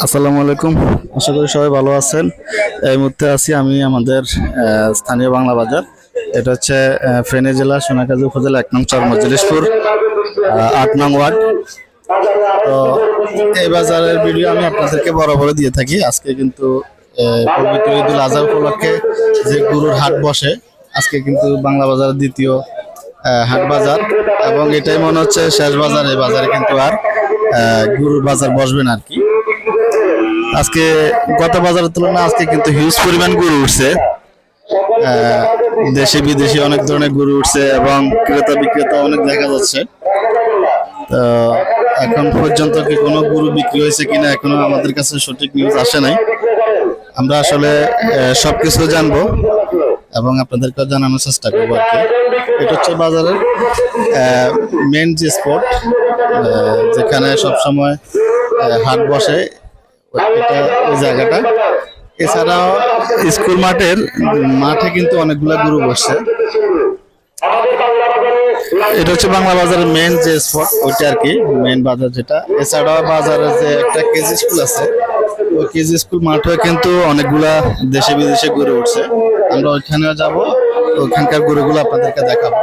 আসসালামু আলাইকুম। আশা করি সবাই ভালো আছেন। এই মুহূর্তে আছি আমি আমাদের স্থানীয় বাংলা বাজার। এটা হচ্ছে ফেনী জেলা সোনাগাজী উপজেলা ১ নং চর মজলিশপুর ৮ নং ওয়ার্ড। তো এই বাজারের ভিডিও আমি আপনাদেরকে বরাবর দিয়ে থাকি। আজকে কিন্তু পবিত্র ঈদুল আজহা উপলক্ষে যে গরুর হাট বসে, আজকে কিন্তু বাংলা বাজারের দ্বিতীয় হাট বাজার, এবং এটাই মনে হচ্ছে শেষ বাজার। এই বাজারে কিন্তু আর গরুর বাজার বসবে না আর কি। আজকে গত বাজারের তুলনায় আজকে কিন্তু হিউজ পরিমাণ গরু উঠছে। দেশি বিদেশি অনেক ধরনের গরু উঠছে এবং ক্রেতা বিক্রেতা অনেক দেখা যাচ্ছে। তো এখন পর্যন্ত কি কোনো গরু বিক্রি হয়েছে কিনা এখনো আমাদের কাছে সঠিক নিউজ আসে নাই। আমরা আসলে সবকিছু জানবো এবং আপনাদেরকে জানানোর চেষ্টা করবো আর কি। এটা হচ্ছে বাজারের মেন যে স্পট, যেখানে সবসময় হাট বসে, এটা ওই জায়গাটা। এছাড়াও স্কুল মাঠে কিন্তু অনেকগুলা গরু বসছে। এটা হচ্ছে বাংলা বাজারের মেন যে স্পট, ওইটা আর কি মেন বাজার যেটা। এছাড়াও বাজারে যে একটা কেজি স্কুল আছে, ওই কেজি স্কুল মাঠে কিন্তু অনেকগুলা দেশে বিদেশে গরু উঠছে। আমরা ওইখানেও যাবো, ওইখানকার গরুগুলো আপনাদেরকে দেখাবো।